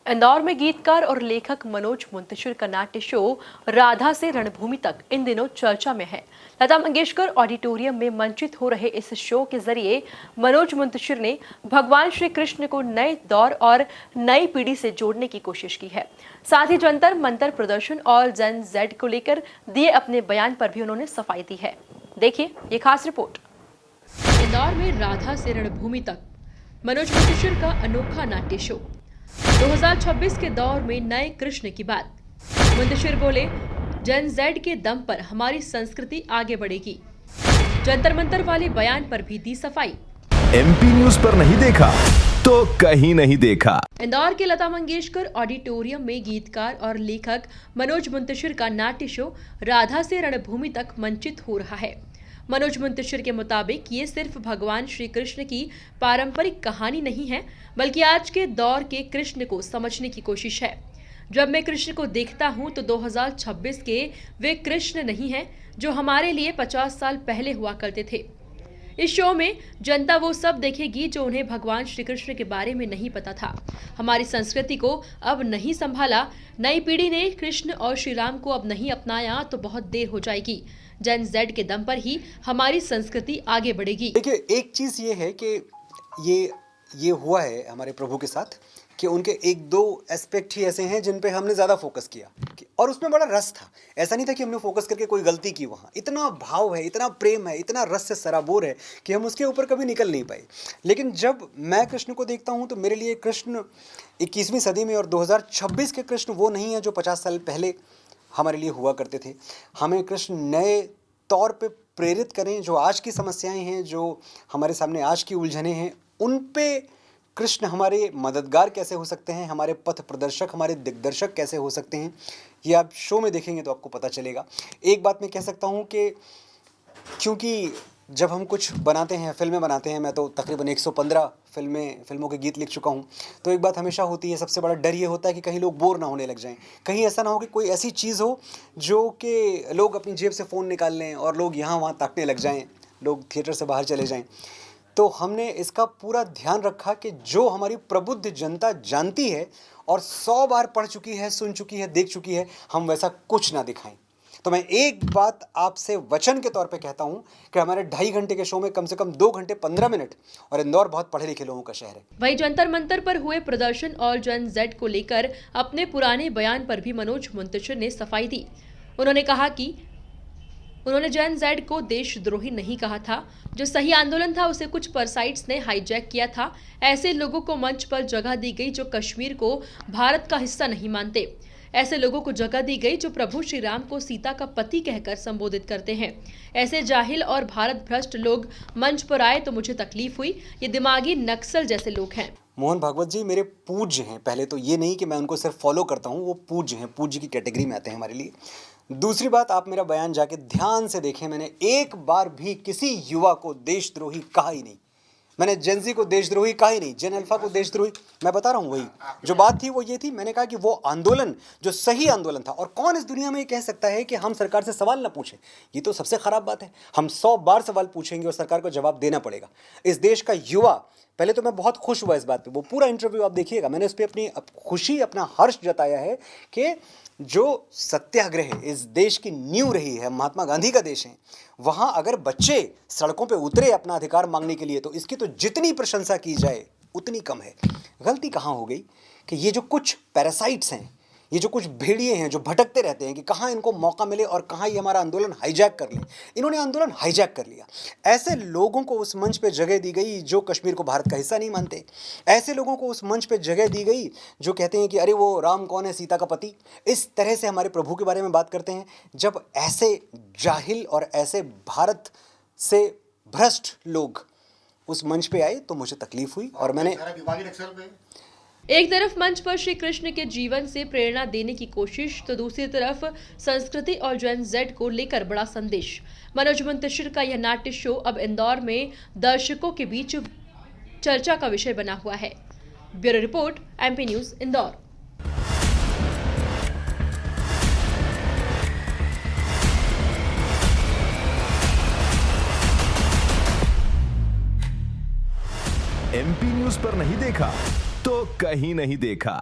इंदौर में गीतकार और लेखक मनोज मुंतशिर का नाट्य शो राधा से रणभूमि तक इन दिनों चर्चा में है। लता मंगेशकर ऑडिटोरियम में मंचित हो रहे इस शो के जरिए मनोज मुंतशिर ने भगवान श्री कृष्ण को नए दौर और नई पीढ़ी से जोड़ने की कोशिश की है। साथ ही जंतर मंतर प्रदर्शन और जेन जेड को लेकर दिए अपने बयान पर भी उन्होंने सफाई दी है। देखिए ये खास रिपोर्ट। इंदौर में राधा से रणभूमि तक मनोज मुंतशिर का अनोखा नाट्य शो। 2026 के दौर में नए कृष्ण की बात। मुंतशिर बोले, जेन जेड के दम पर हमारी संस्कृति आगे बढ़ेगी। जंतर मंतर वाले बयान पर भी दी सफाई। एमपी न्यूज पर नहीं देखा तो कहीं नहीं देखा। इंदौर के लता मंगेशकर ऑडिटोरियम में गीतकार और लेखक मनोज मुंतशिर का नाट्य शो राधा से रणभूमि तक मंचित हो रहा है। मनोज मुंतशिर के मुताबिक ये सिर्फ भगवान श्री कृष्ण की पारंपरिक कहानी नहीं है, बल्कि आज के दौर के कृष्ण को समझने की कोशिश है। जब मैं कृष्ण को देखता हूँ तो 2026 के वे कृष्ण नहीं हैं जो हमारे लिए 50 साल पहले हुआ करते थे। इस शो में जनता वो सब देखेगी जो उन्हें भगवान श्री कृष्ण के बारे में नहीं पता था। हमारी संस्कृति को अब नहीं संभाला, नई पीढ़ी ने कृष्ण और श्री राम को अब नहीं अपनाया तो बहुत देर हो जाएगी। जेन जेड के दम पर ही हमारी संस्कृति आगे बढ़ेगी। देखिए, एक चीज़ ये है कि ये हुआ है हमारे प्रभु के साथ कि उनके एक दो एस्पेक्ट ही ऐसे हैं जिन पे हमने ज़्यादा फोकस किया और उसमें बड़ा रस था। ऐसा नहीं था कि हमने फोकस करके कोई गलती की। वहाँ इतना भाव है, इतना प्रेम है, इतना रस से सराबोर है कि हम उसके ऊपर कभी निकल नहीं पाए। लेकिन जब मैं कृष्ण को देखता हूँ तो मेरे लिए कृष्ण 21वीं सदी में और 2026 के कृष्ण वो नहीं है जो 50 साल पहले हमारे लिए हुआ करते थे। हमें कृष्ण नए तौर पे प्रेरित करें। जो आज की समस्याएं हैं, जो हमारे सामने आज की उलझनें हैं, उन पे कृष्ण हमारे मददगार कैसे हो सकते हैं, हमारे पथ प्रदर्शक, हमारे दिग्दर्शक कैसे हो सकते हैं, ये आप शो में देखेंगे तो आपको पता चलेगा। एक बात मैं कह सकता हूँ कि क्योंकि जब हम कुछ बनाते हैं, फिल्में बनाते हैं, मैं तो तकरीबन 115 फिल्मों के गीत लिख चुका हूँ, तो एक बात हमेशा होती है, सबसे बड़ा डर ये होता है कि कहीं लोग बोर ना होने लग जाएं। कहीं ऐसा ना हो कि कोई ऐसी चीज़ हो जो कि लोग अपनी जेब से फ़ोन निकाल लें और लोग यहाँ वहाँ ताकने लग जाएं, लोग थिएटर से बाहर चले जाएं। तो हमने इसका पूरा ध्यान रखा कि जो हमारी प्रबुद्ध जनता जानती है और 100 बार पढ़ चुकी है, सुन चुकी है, देख चुकी है, हम वैसा कुछ ना दिखाएं। तो मैं एक बात आपसे वचन के तौर पे कहता हूं कि हमारे 2.5 घंटे के शो में कम से कम 2 घंटे 15 मिनट, और इंदौर बहुत पढ़े लिखे लोगों का शहर है। वहीं जंतर मंतर पर हुए प्रदर्शन और जेन जेड को लेकर अपने पुराने बयान पर भी मनोज मुंतशिर ने सफाई दी। उन्होंने कहा कि उन्होंने जेन जेड को देशद्रोही नहीं कहा था। जो सही आंदोलन था उसे कुछ परसाइट्स ने हाईजैक किया था। ऐसे लोगों को मंच पर जगह दी गई जो कश्मीर को भारत का हिस्सा नहीं मानते। ऐसे लोगों को जगह दी गई जो प्रभु श्री राम को सीता का पति कहकर संबोधित करते हैं। ऐसे जाहिल और भारत भ्रष्ट लोग मंच पर आए तो मुझे तकलीफ हुई। ये दिमागी नक्सल जैसे लोग हैं। मोहन भागवत जी मेरे पूज्य हैं। पहले तो ये नहीं कि मैं उनको सिर्फ फॉलो करता हूँ, वो पूज्य हैं, पूज्य की कैटेगरी में आते हैं हमारे लिए। दूसरी बात, आप मेरा बयान जाके ध्यान से देखें, मैंने एक बार भी किसी युवा को देशद्रोही कहा ही नहीं। मैंने जेन जी को देशद्रोही कहा ही नहीं, जेन अल्फा को देशद्रोही। मैं बता रहा हूँ, वही जो बात थी वो ये थी, मैंने कहा कि वो आंदोलन जो सही आंदोलन था, और कौन इस दुनिया में ये कह सकता है कि हम सरकार से सवाल ना पूछें। ये तो सबसे खराब बात है। हम 100 बार सवाल पूछेंगे और सरकार को जवाब देना पड़ेगा। इस देश का युवा, पहले तो मैं बहुत खुश हुआ इस बात पे, वो पूरा इंटरव्यू आप देखिएगा, मैंने उस पर अपनी खुशी, अपना हर्ष जताया है कि जो सत्याग्रह इस देश की नींव रही है, महात्मा गांधी का देश है, वहाँ अगर बच्चे सड़कों पे उतरे अपना अधिकार मांगने के लिए, तो इसकी तो जितनी प्रशंसा की जाए उतनी कम है। गलती कहाँ हो गई कि ये जो कुछ पैरासाइट्स हैं, ये जो कुछ भेड़िए हैं जो भटकते रहते हैं कि कहाँ इनको मौका मिले और कहाँ ये हमारा आंदोलन हाईजैक कर लें, इन्होंने आंदोलन हाईजैक कर लिया। ऐसे लोगों को उस मंच पे जगह दी गई जो कश्मीर को भारत का हिस्सा नहीं मानते। ऐसे लोगों को उस मंच पे जगह दी गई जो कहते हैं कि अरे वो राम कौन है, सीता का पति। इस तरह से हमारे प्रभु के बारे में बात करते हैं। जब ऐसे जाहिल और ऐसे भारत से भ्रष्ट लोग उस मंच पे आए तो मुझे तकलीफ हुई। और मैंने एक तरफ मंच पर श्री कृष्ण के जीवन से प्रेरणा देने की कोशिश, तो दूसरी तरफ संस्कृति और जेन जेड को लेकर बड़ा संदेश। मनोज मुंतशिर का यह नाट्य शो अब इंदौर में दर्शकों के बीच चर्चा का विषय बना हुआ है। Bureau report, MP news, Indore. MP news पर नहीं देखा तो कहीं नहीं देखा।